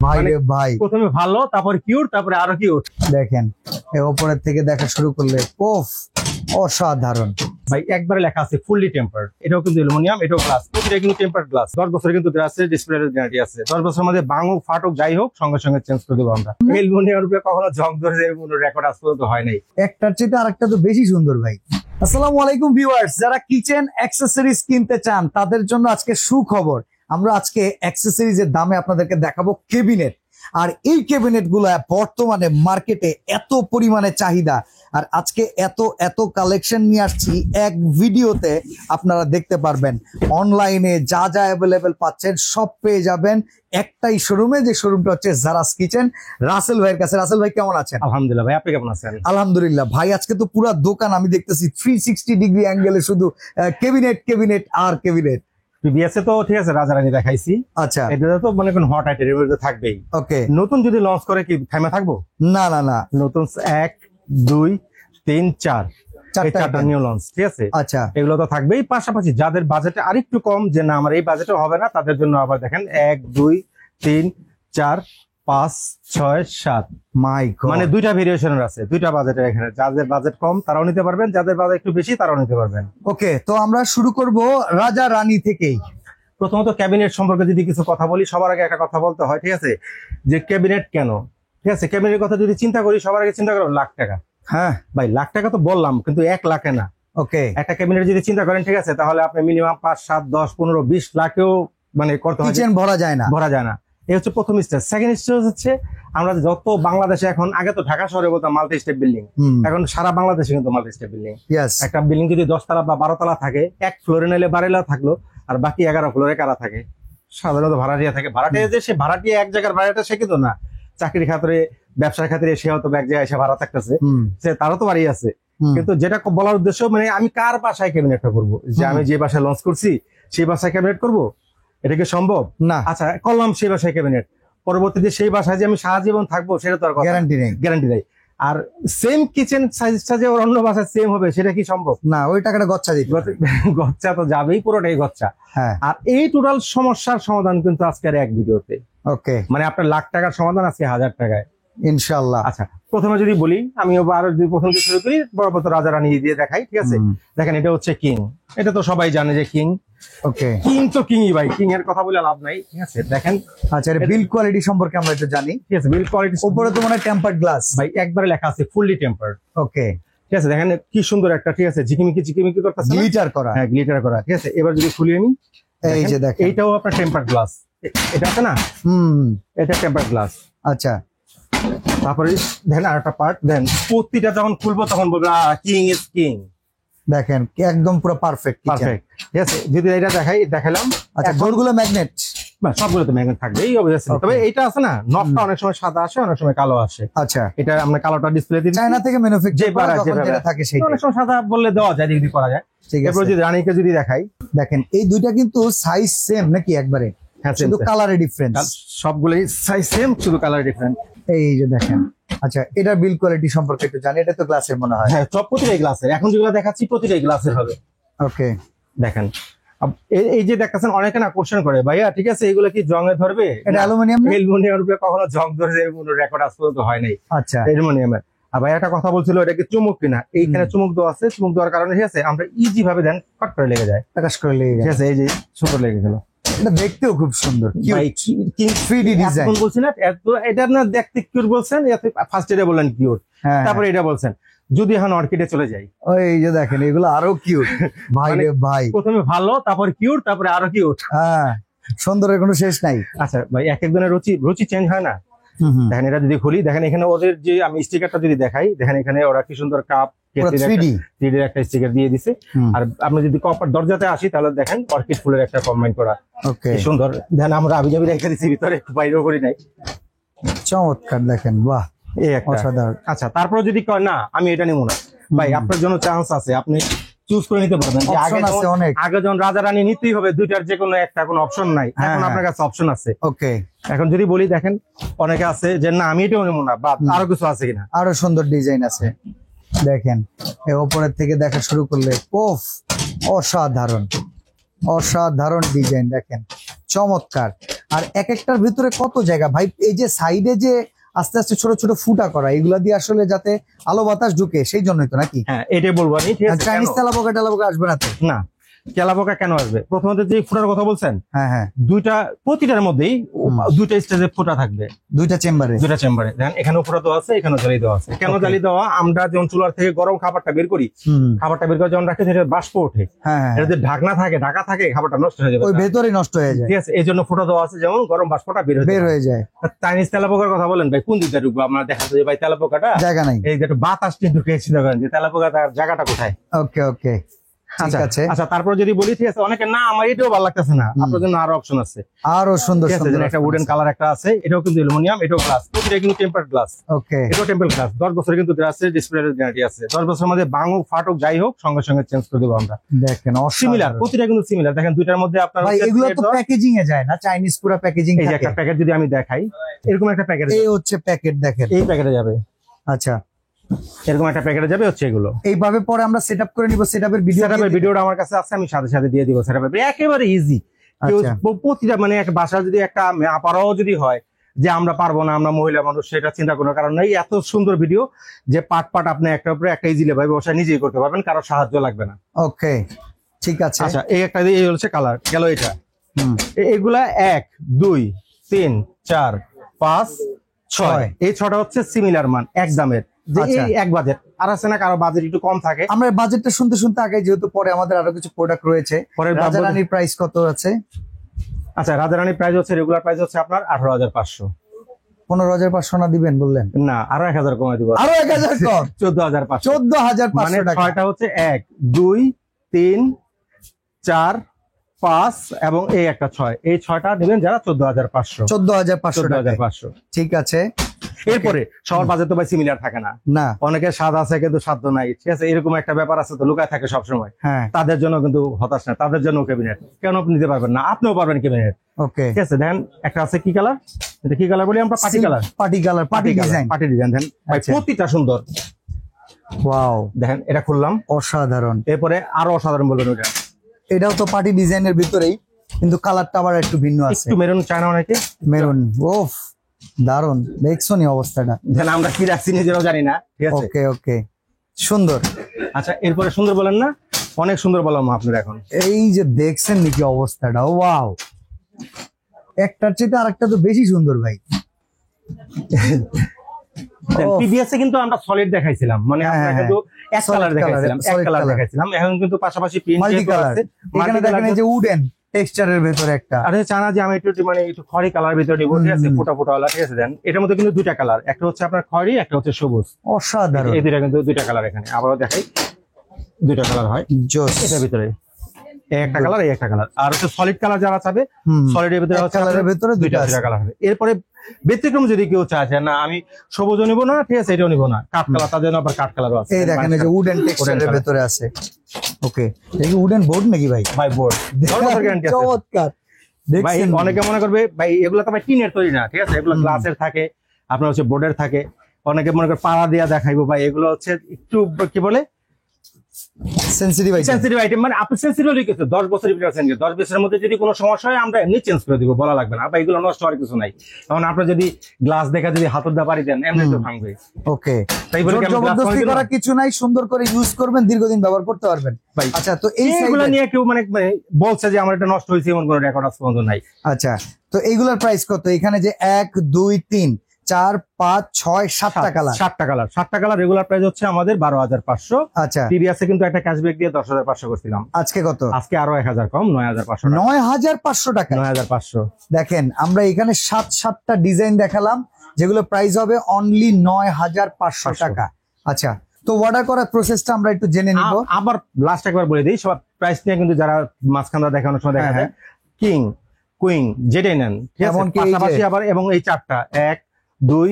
ভাই রে ভাই, প্রথমে ভালো, তারপর কিউট, তারপরে আরো কিউট। দেখেন এই উপরের থেকে দেখা শুরু করলে ওফ, অসাধারণ। ভাই একবারে লেখা আছে ফুললি টেম্পার্ড। এটাও কিন্তু অ্যালুমিনিয়াম, এটাও গ্লাস, প্রতিটা কিন্তু টেম্পার্ড গ্লাস। 10 বছর কিন্তু গ্লাসের ডিসপ্লের গ্যারান্টি আছে। 10 বছরের মধ্যে ভাঙুক ফাটুক যাই হোক সঙ্গে সঙ্গে চেঞ্জ করে দেবো আমরা। অ্যালুমিনিয়ামের উপরে কখনো জং ধরে কোনো রেকর্ড আজ পর্যন্ত হয় নাই। একটার চেয়ে আরেকটা তো বেশি সুন্দর ভাই। আসসালামু আলাইকুম ভিউয়ার্স, যারা কিচেন অ্যাক্সেসরিজ কিনতে চান তাদের জন্য আজকে সুখবর। আমরা আজকে অ্যাক্সেসরিজের দামে আপনাদেরকে দেখাবো ক্যাবিনেট। আর এই ক্যাবিনেট গুলা বর্তমানে মার্কেটে এত পরিমাণে চাহিদা, আর আজকে এত কালেকশন নিয়ে আসছি এক ভিডিওতে। আপনারা দেখতে পারবেন অনলাইনে যা যা অ্যাভেলেবেল পাচ্ছেন সব পেয়ে যাবেন একটাই শোরুমে, যে শোরুমটা হচ্ছে জারাস কিচেন, রাসেল ভাইয়ের কাছে। রাসেল ভাই কেমন আছেন? আলহামদুলিল্লাহ ভাই, আপনি কেমন আছেন? আলহামদুলিল্লাহ ভাই। আজকে তো পুরো দোকান আমি দেখতেছি 360 ডিগ্রি অ্যাঙ্গেলে শুধু ক্যাবিনেট আর ক্যাবিনেট। বিএসএ তো ঠিক আছে, রাজারানি দেখাইছি। আচ্ছা, এটা তো মনে করেন হট আইটেমের মধ্যে থাকবেই। ওকে। নতুন যদি লঞ্চ করে কি থেমে থাকবো? না না না, নতুন 1 2 3 4 এই চারটা নিউ লঞ্চ, ঠিক আছে। আচ্ছা, এগুলো তো থাকবেই। পাশাপাশি যাদের বাজেটে আরেকটু কম, যে না আমার এই বাজেটে হবে না, তাদের জন্য আবার দেখেন 1 2 3 4 5 6 7 মাই গড, মানে দুইটা ভেরিয়েশনের আছে, দুইটা বাজেটের। এখানে যাদের বাজেট কম তারাও নিতে পারবেন, যাদের বাজেট একটু বেশি তারাও নিতে পারবেন। ওকে। তো আমরা শুরু করব রাজা রানী থেকেই। প্রথমত ক্যাবিনেট সম্পর্কে যদি কিছু কথা বলি, সবার আগে একটা কথা বলতে হয়, ঠিক আছে, যে ক্যাবিনেট কেন, ঠিক আছে। ক্যাবিনেটের কথা যদি চিন্তা করি, সবার আগে চিন্তা করো লাখ টাকা। হ্যাঁ ভাই লাখ টাকা তো বললাম, কিন্তু 1 লাখে না। ওকে, একটা ক্যাবিনেট যদি চিন্তা করেন, ঠিক আছে, তাহলে আপনি মিনিমাম 5 7 10 15 20 লাখেও মানে করতে হয়, কিচেন ভরা যায় না, ভরা যায় না। এই হচ্ছে প্রথম স্টেজ। সেকেন্ড স্টেজ হচ্ছে আমরা যত বাংলাদেশে এখন, আগে তো ঢাকা শহরে বলতাম মাল্টি স্টেপ বিল্ডিং, এখন সারা বাংলাদেশে কিন্তু মাল্টি স্টেপ বিল্ডিং। ইয়েস। একটা বিল্ডিং যদি 10 তলা বা 12 তলা থাকে, এক ফ্লোরে নিলে 12 থাকলো, আর বাকি 11 ফ্লোরে কারা থাকে? সাধারণত ভাড়াটিয়া থাকে। ভাড়াটিয়া যে সে ভাড়াটিয়া এক জায়গার ভাড়াটা সে কিন্তু না, চাকরির খাতিরে ব্যবসার খাতিরে সে হয়তো এক জায়গায় এসে ভাড়া থাকতেছে, সে তারও তো বাড়ি আছে। কিন্তু যেটা বলার উদ্দেশ্য, মানে আমি কার বাসায় ক্যাবিনেটটা করবো? যে আমি যে বাসায় লঞ্চ করছি সেই বাসায় ক্যাবিনেট করবো, এটা কি সম্ভব? না। আচ্ছা করলাম সেই বাসায় ক্যাবিনেট, পরবর্তীতে সেই বাসায় যে আমি সারা জীবন থাকবো সেটা তো আর গ্যারান্টি নেই, গ্যারান্টি নেই। আর সেম কিচেন সাইজটা যে অন্য বাসায় সেম হবে, সেটা কি সম্ভব? না, ওই টাকাটা গচ্ছা দিতে হবে। গচ্চা তো যাবেই, পুরোটাই গচ্চা। হ্যাঁ, আর এই টোটাল সমস্যার সমাধান কিন্তু আজকের এক ভিডিওতে। ওকে, মানে আপনার লাখ টাকার সমাধান আজকে 1000 টাকায় ইনশাআল্লাহ। আচ্ছা প্রথমে যদি বলি, আমি আরো যদি প্রথম থেকে শুরু করি, বরাবর রাজা রানী দিয়ে দেখাই, ঠিক আছে। দেখেন এটা হচ্ছে কিং, এটা তো সবাই জানে যে কিং। ওকে, কিং তো কিংই ভাই, কিং এর কথা বলে লাভ নাই, ঠিক আছে। দেখেন আচ্ছা, বিল কোয়ালিটি সম্পর্কে আমরা একটু জানি। ঠিক আছে, বিল কোয়ালিটি উপরে তো মানে টেম্পার্ড গ্লাস ভাই একবারে লেখা আছে ফুললি টেম্পার্ড। ওকে, ঠিক আছে, দেখেন কি সুন্দর একটা, ঠিক আছে, ঝিকিমিকি করতেছে, গ্লিটার করা। হ্যাঁ গ্লিটার করা, ঠিক আছে। এবার যদি খুলি আমি, এই যে দেখেন, এইটাও আপনার টেম্পার্ড গ্লাস, এটা আছে না, এটা টেম্পার্ড গ্লাস। আচ্ছা, তারপরে দেখেন আরেকটা পার্ট, দেন প্রতিটা যখন খুলবো তখন বলবো কিং ইজ কিং। দেখেন একদম পুরো পারফেক্ট পারফেক্ট, ঠিক আছে। যদি এটা দেখালাম, আচ্ছা, ডোরগুলো ম্যাগনেট, সবগুলো তো ম্যাগনেট থাকবে, এই অবভিয়াসলি। তবে এইটা আছে না, নবটা অনেক সময় সাদা আসে, অনেক সময় কালো আসে। আচ্ছা, এটা আমরা কালোটা ডিসপ্লে দিই, চায়না থেকে ম্যানুফ্যাকচার করা, যখন যেটা থাকে সেটা। অনেক সময় সাদা বললে দেওয়া যায়, যদি করা যায়। ঠিক আছে। এরপর যদি রানীকে যদি দেখাই, দেখেন এই দুইটা কিন্তু সাইজ সেম নাকি একবারে? হ্যাঁ শুধু কালারে ডিফারেন্স, সবগুলোই সাইজ সেম, শুধু কালার ডিফারেন্ট। এই যে দেখেন। আচ্ছা, এটার বিল কোয়ালিটি সম্পর্কে একটু জানি। এটা তো গ্লাসের মনে হয়। হ্যাঁ, সব প্রতিটাই গ্লাসের। এখন যেগুলো দেখাচ্ছি প্রতিটাই গ্লাসের হবে। ওকে, দেখেন এই যে দেখতেছেন, অনেকে না কোশ্চেন করে, ভাইয়া ঠিক আছে এগুলো কি জঙে ধরবে? এটা অ্যালুমিনিয়াম, অ্যালুমিনিয়ামের উপরে কখনো জং ধরে কোনো রেকর্ড আজ পর্যন্ত হয় নাই। আচ্ছা, অ্যালুমিনিয়ামের। আর ভাই একটা কথা বলছিল, এটা কি চুমুক কিনা? এইখানে চুমুক দেওয়া আছে, চুমুক দেওয়ার কারণে ঠিক আছে আমরা ইজি ভাবে দেন কট করে লেগে যায়, প্রকাশ করে লেগে ঠিক গেছে। আছে। এই যে সুন্দর লেগে গেল, এটা দেখতেও খুব সুন্দর, ভাই কিং 3D ডিজাইন। এখন বলছি না এটা না দেখতে কিউট বলছেন, ফার্স্ট এটা বললেন কিউট, তারপরে এটা বলছেন। যদি এখন অর্কিডে চলে যাই, ওই যে দেখেন এগুলো আরো কিউট ভাই রে ভাই। প্রথমে ভালো, তারপর কিউট, তারপরে আরো কিউট। হ্যাঁ, সুন্দরের কোনো শেষ নাই। আচ্ছা ভাই, এক একজনের রুচি চেঞ্জ হয় না। দেখেন এটা যদি খুলি, দেখেন এখানে ওদের যে আমি স্টিকারটা যদি দেখাই, দেখেন এখানে ওরা কি সুন্দর কাপ 3D একটা স্টিকার দিয়ে দিছে। আর আপনি যদি কপার দরজাতে আসি, তাহলে দেখেন অর্কিড ফুলের একটা কমেন্ট করা, ওকে, সুন্দর। দেখেন আমরা আবিজাবি রেখে দিচ্ছি ভিতরে, একটু বাইরেও করি নাই। চমৎকার, দেখেন বাহ, এই একটা অসাধারণ। আচ্ছা তারপরে যদি কয় না আমি এটা নিব না, ভাই আপনার জন্য চান্স আছে, আপনি চুজ করে নিতে পারবেন। আগে যখন রাজা রানী নিতেই হবে, দুইটার যে কোনো একটা, কোনো অপশন নাই, এখন আপনার কাছে অপশন আছে। ওকে, এখন যদি বলি, দেখেন অনেকে আছে যে না আমি এটাও নেবো না, বা আরো কিছু আছে কিনা, আরো সুন্দর ডিজাইন আছে। দেখেন এই উপরের থেকে দেখা শুরু করলে ওফ, অসাধারণ ডিজাইন, দেখেন চমৎকার। আর এক একটার ভিতরে কত জায়গা ভাই, এই যে সাইডে যে আস্তে আস্তে ছোট ছোট ফুটা করা, এগুলা দিয়ে আসলে যাতে আলো বাতাস ঢুকে, সেই জন্যই তো নাকি? হ্যাঁ, এটাই বলবো আমি, ঠিক আছে? চাইনিজ তেলাপোকা আসবে না তো? না, তেলাপোকা কেন আসবে? প্রথমত যে ফুটার কথা বলছেন, হ্যাঁ হ্যাঁ, দুইটা প্রতিটার মধ্যেই দুইটা স্টেজে ফুটা থাকবে, দুইটা চেম্বারে। দেখেন এখানেও ফুটা দেওয়া আছে, এখানেও জালি দেওয়া আছে। কেন জালি দেওয়া? আমরা যখন চুলার থেকে গরম খাবারটা বের করি, খাবারটা বের করে যখন রাখি সেটা বাষ্প ওঠে, হ্যাঁ হ্যাঁ, এটা যদি ঢাকনা থাকে, ঢাকা থাকে, খাবারটা নষ্ট হয়ে যাবে, ওই ভেতরে নষ্ট হয়ে যায়, ঠিক আছে? এই জন্য ফুটা দেওয়া আছে, যেমন গরম বাষ্পটা বের হয়ে যায়। চাইনিজ তেলাপোকার কথা বলেন ভাই, কোন দিকটা ঢুকবো? আমরা দেখা যায় ভাই তেলাপোকাটা জায়গা নাই, এই যে একটু বাতাসটি ঢুকে চিন্তা করেন যে তেলাপোকাটার জায়গাটা কোথায়। ওকে ওকে, ঠিক আছে। আচ্ছা, তারপর যদি বলি, ঠিক আছে, অনেকে না আমার এটাও ভালো লাগতেছে না, আপনার জন্য আরো অপশন আছে, আরো সুন্দর ঠিক আছে? সুন্দর একটা উডেন কালার একটা আছে, এটাও কিন্তু অ্যালুমিনিয়াম, এটাও গ্লাস, প্রতিটা কিন্তু টেম্পারড গ্লাস। ওকে, এটাও টেম্পার গ্লাস, 10 বছরের কিন্তু গ্লাসের ডিসপ্লে গ্যারান্টি আছে। 10 বছরের মধ্যে ভাঙুক ফাটুক যাই হোক, সঙ্গে সঙ্গে চেঞ্জ করে দেবো আমরা। দেখেন সিমিলার, প্রতিটা কিন্তু সিমিলার। দেখেন দুইটার মধ্যে আপনার ভাই এগুলো তো প্যাকেজিং এ যায় না? চাইনিজ পুরো প্যাকেজিং এই যে থাকে। একটা প্যাকেট যদি আমি দেখাই, এরকম একটা প্যাকেট, এই হচ্ছে প্যাকেট, দেখেন এই প্যাকেটে যাবে, আচ্ছা এরকম একটা প্যাকেটে যাবে, হচ্ছে এগুলো। এইভাবে পরে আমরা সেটআপ করে নিব, সেটআপের ভিডিওটা আমার কাছে আছে, আমি সাথে সাথে দিয়ে দিব। সেটআপের একেবারে ইজি, আচ্ছা। প্রতিটা মানে এক বাসা যদি একটা আপারাও যদি হয় যে আমরা পারবো না, আমরা মহিলা মানুষ, সেটা চিন্তা কোনো কারণ নেই। এত সুন্দর ভিডিও যে পার্ট পার্ট আপনি একটা উপরে একটা ইজিলি ভাবে বসে নিজেই করতে পারবেন, কারো সাহায্য লাগবে না। ওকে, ঠিক আছে। আচ্ছা, এই একটা এই হচ্ছে কালার গেল, এটা এগুলা 1 2 3 4 5 6, এই 6টা হচ্ছে সিমিলার মান, এক দামের, যে আচ্ছা। এই এক বাজেট। আর আছে না কারো বাজেট একটু কম থাকে, আমরা বাজেটটা শুনতে শুনতে আগে, যেহেতু পরে আমাদের আরো কিছু প্রোডাক্ট রয়েছে। পরে রাজারানীর প্রাইস কত আছে? আচ্ছা, রাজারানীর প্রাইস হচ্ছে, রেগুলার প্রাইস হচ্ছে আপনার 18,500। 15,500 না দিবেন বললেন? না, আরো 1000 কমে দিব, আরো 1000 কম, 14,500। 14,500 মানে টাকা। 6টা হচ্ছে 1 2 3 4 5 এবং এই একটা 6, এই 6টা নেবেন যারা 14,500। 14,500 টাকা, 14,500, ঠিক আছে। এরপরে সবার বাজেট তো ভাই সিমিলার থাকে না, না, অনেকে স্বাদ আছে কিন্তু সাধ্য নাই, ঠিক আছে? এরকম একটা ব্যাপার আছে, তো লুকায় থাকে সবসময়। হ্যাঁ, তাদের জন্য কিন্তু হতাশ না, তাদের জন্য ক্যাবিনেট। কেন আপনি নিতে পারবেন না? আপনিও পারবেন ক্যাবিনেট, ওকে। ঠিক আছে? দেখেন একটা আছে কি কালার, এটা কি কালার বলি আমরা? Party colour, party colour, party design, party design. দেখেন ভাই, আচ্ছা। প্রতিটা সুন্দর। ওয়াও, দেখেন এটা খুললাম, অসাধারণ। এরপরে আরো অসাধারণ বলবেন ওটা, এটাও তো পার্টি ডিজাইনের ভিতরেই, কিন্তু কালারটা আবার একটু ভিন্ন আছে, একটু মেরুন চায় না অনেকে, মেরুন। ওফ, দারুন, দেখছো নি অবস্থাটা? যেন আমরা কি রাখছি নিজেরাও জানি না, ঠিক আছে? ওকে ওকে, সুন্দর। আচ্ছা, এরপরে সুন্দর বলেন না, অনেক সুন্দর বললাম আপনার। এখন এই যে দেখছেন নাকি অবস্থাটা? ওয়াও, একটার চেয়ে আরেকটা তো বেশি সুন্দর ভাই। প্রিভিয়াসে কিন্তু আমরা সলিড দেখাইছিলাম, মানে হ্যাঁ, আমরা হ্যাঁ, কিন্তু এক solid কালার দেখাইছিলাম, color, এক solid কালার color। দেখাইছিলাম। এখন কিন্তু পাশাপাশি প্রিন্ট মাল্টি কালার, আছে, এখানে দেখেন এই যে উডেন টেক্সচারের ভিতরে একটা। আরে চানা যে আমি একটু মানে একটু খড়ি কালার ভিতরে দিব, ঠিক আছে? ফোটা ফোটা वाला, ঠিক আছে? দেন এটার মধ্যে কিন্তু দুইটা কালার, একটা হচ্ছে আপনার খড়ি, একটা হচ্ছে সবুজ। অসাধারণ, এই দুইটা কিন্তু দুইটা কালার, এখানে আবারও দেখাই, দুইটা কালার হয় জোস। এটার ভিতরে, এই একটা কালার, এই একটা কালার। আর হচ্ছে সলিড কালার যারা চাবে, সলিডের ভিতরে হচ্ছে কালারের ভিতরে দুইটা কালার হবে। এরপরে ব্যতিক্রম যদি কেউ চায় যে না আমি সবুজও নিবো না, ঠিক আছে, এটাও নিবো না, কাঠ কালার, তার জন্য আবার কাঠ কালারও আছে। এই দেখেন এই যে উডেন টেক্সচারের colour। ভিতরে আছে। ওকে, এই যে উডেন বোর্ড নাকি ভাই? ভাই বোর্ড গ্যারান্টি আছে চমৎকার। ভাই। দেখছেন, অনেকে মনে করবে ভাই এগুলো তো ভাই টিনের তৈরি না, ঠিক আছে? এগুলো গ্লাসের থাকে, আপনার হচ্ছে বোর্ডের থাকে। অনেকে মনে করে পাড়া দিয়া দেখাইবো, ভাই এগুলো হচ্ছে একটু কি বলে সেনসিটিভ আইটেম। সেনসিটিভ আইটেম, মানে আপনি সেনসিটিভ লিখেছে 10 বছরের ভিতরে আছেন, 10 বছরের মধ্যে যদি কোনো সমস্যা হয় আমরা এমনি চেঞ্জ করে দিব, বলা লাগবে না। ভাই এগুলো নষ্ট হওয়ার কিছু নাই, কারণ আপনি যদি গ্লাস দেখা যদি হাতের দা পারি দেন এমনি তো ভাঙবে। ওকে, তাই বলে কি আমি glass জবরদস্তি ভাঙি করা না? কিছু নাই, সুন্দর করে ইউজ করবেন, দীর্ঘদিন ব্যবহার করতে পারবেন ভাই আচ্ছা, তো এই এইগুলো সাইডে, নিয়ে কেউ মানে বলছে যে আমার এটা নষ্ট হয়েছে এমন কোনো রেকর্ড আজ পর্যন্ত নাই। আচ্ছা, তো এইগুলোর প্রাইস কত? এখানে যে 1 2 3 4 5 6 7টা কালার, 7টা কালার রেগুলার প্রাইস হচ্ছে আমাদের 12,500। আচ্ছা, প্রিভিয়াসে কিন্তু একটা ক্যাশব্যাক দিয়ে 10,500 করছিলাম, আজকে কত? আজকে আরো 1000 কম, 9,500 টাকা। 9,500 টাকা। 9,500। দেখেন আমরা এখানে 7টা ডিজাইন দেখালাম, যেগুলো প্রাইস হবে অনলি 9,500 টাকা। আচ্ছা, তো অর্ডার করার প্রসেসটা আমরা একটু জেনে নিব। আবার লাস্ট একবার বলে দিই, সব প্রাইস নিয়ে কিন্তু যারা মাঝখানটা দেখানোর সময় দেখা যায় কিং কুইং যেটাই নেন, ঠিক আছে? এমনকি এই যে- পাশাপাশি আবার এবং এই 4টা 1 2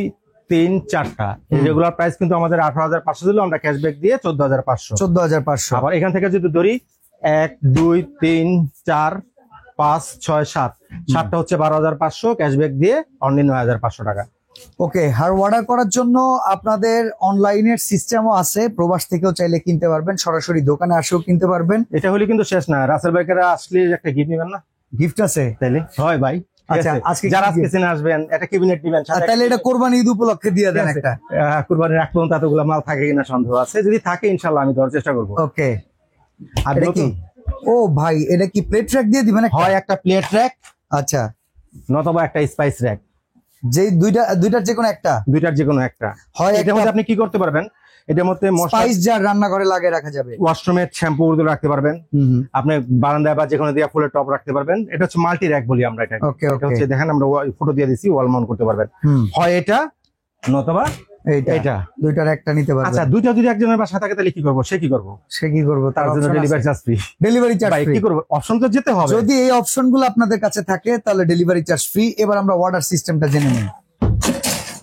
3 4টা রেগুলার প্রাইস কিন্তু আমাদের 18,500 দিল, আমরা ক্যাশব্যাক দিয়ে 14,500। 14,500। আবার এখান থেকে যদি ধরি 1 2 3 4 5 6 7, 7টা হচ্ছে 12,500, ক্যাশব্যাক দিয়ে অনলি 9,500 টাকা। ওকে, আর অর্ডার করার জন্য আপনাদের অনলাইনের সিস্টেমও আছে, প্রবাস থেকেও চাইলে কিনতে পারবেন, সরাসরি দোকানে আসেও কিনতে পারবেন। এটা হলে কিন্তু শেষ না, রাসেল বাইকাররা আসলে একটা গিফট নেবেন না? গিফট আছে তাইলে হয় ভাই, আচ্ছা, আজকে যারা কি আজকে gift? কিনে আসবেন একটা ক্যাবিনেট দিবেন, তাহলে এটা কোরবানি ঈদ উপলক্ষে দিয়ে দেন একটা। কুরবানির আগ পর্যন্ত এতগুলো মাল থাকে কিনা সন্দেহ আছে, যদি থাকে ইনশাল্লাহ আমি দেওয়ার চেষ্টা করবো। ওকে, আর এটা কি? নতুন ও ভাই, এটা কি প্লেট ট্র্যাক দিয়ে দিবেন একটা? হয় একটা প্লেট র্যাক আচ্ছা, নতবা একটা স্পাইস র্যাক, যেই দুইটার যে কোনো একটা দুইটার যে কোনো একটা। হয়। এটার মধ্যে আপনি কি করতে পারবেন, এটার মধ্যে স্পাইস জার রান্নাঘরে লাগিয়ে রাখা যাবে, ওয়াশরুমের শ্যাম্পু গুলো রাখতে পারবেন, আপনি বারান্দায় বা যেখানে দিয়ে ফুলের টপ রাখতে পারবেন। এটা হচ্ছে মাল্টি র্যাক বলি আমরা এটা। ওকে এটা ওকে, হচ্ছে দেখেন আমরা ফটো দিয়ে দিছি, ওয়াল মাউন্ট করতে পারবেন, হয় এটা নতবা এইটা এটা। দুইটার একটা নিতে পারবে। আচ্ছা, দুইটা যদি একজনের বাসা থাকে তাহলে কি করবো, সে কি করবো? সে কি করবে? তার জন্য delivery charge free. Delivery charge ভাই কি করবো, অপশন তো যেতে হবে। যদি এই অপশনগুলো আপনাদের কাছে থাকে তাহলে ডেলিভারি চার্জ ফ্রি। এবার আমরা অর্ডার সিস্টেমটা জেনে নিই।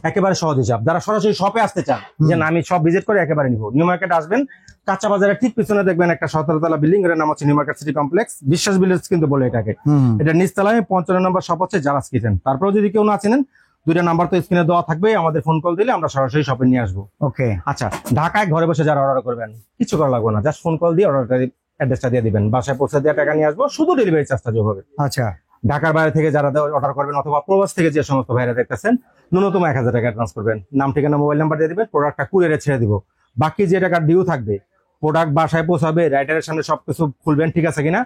একেবারে সহজ হিসাব, যারা সরাসরি শপে আসতে চান যে না আমি সব ভিজিট করে একেবারে নিবো, নিউ মার্কেট আসবেন, কাঁচা বাজারের ঠিক পিছনে দেখবেন একটা 17 তলা বিল্ডিং, এর নাম হচ্ছে নিউ মার্কেট সিটি কমপ্লেক্স, বিশ্বাস ভিলেজ কিন্তু বলে এটাকে। এটা নিচতলায় 55 নম্বর শপ হচ্ছে জারাস কিচেন। তারপরে যদি কেউ না চিনেন, দুইটা নাম্বার তো স্ক্রিনে দেওয়া থাকবে, আমাদের ফোন কল দিলে আমরা সরাসরি শপে নিয়ে আসবো। ওকে, আচ্ছা, ঢাকায় ঘরে বসে যারা অর্ডার করবেন কিছু করা লাগবে না, জাস্ট ফোন কল দিয়ে অর্ডারটা অ্যাড্রেসটা দিয়ে দিবেন, বাসায় পৌঁছে দিয়ে টাকা নিয়ে আসবো, শুধু ডেলিভারি চার্জটা যোগ হবে। আচ্ছা, ঢাকার বাইরে থেকে যারা অর্ডার করবেন অথবা প্রবাস থেকে যে সমস্ত ভাইরা দেখতেছেন, ন্যূনতম 1000 টাকা অ্যাডভান্স করবেন, নাম ঠিকানা মোবাইল নাম্বার দিয়ে দিবেন, প্রোডাক্টটা কুরিয়ারে ছেড়ে দিব, বাকি যে টাকা ডিউ থাকবে প্রোডাক্ট বাসায় পৌঁছাবে, রাইডারের সামনে সবকিছু খুলবেন ঠিক আছে কিনা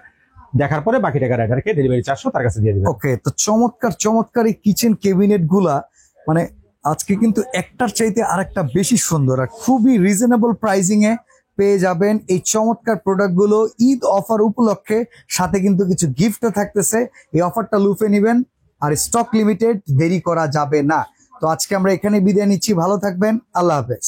দেখার পরে বাকি টাকা রাইডারকে ডেলিভারি চার্জও তার কাছে দিয়ে দিবেন। ওকে। তো চমৎকার চমৎকার এই কিচেন ক্যাবিনেট গুলা মানে আজকে কিন্তু একটার চাইতে আরেকটা বেশি সুন্দর আর খুবই রিজনেবল প্রাইজিং এ পেয়ে যাবেন এই চমৎকার প্রোডাক্ট গুলো ঈদ অফার উপলক্ষে। সাথে কিন্তু কিছু গিফটও থাকতেছে, এই অফারটা লুফে নেবেন। আর স্টক লিমিটেড, দেরি করা যাবে না। তো আজকে আমরা এখানে বিদায় নিচ্ছি, ভালো থাকবেন, আল্লাহ হাফেজ।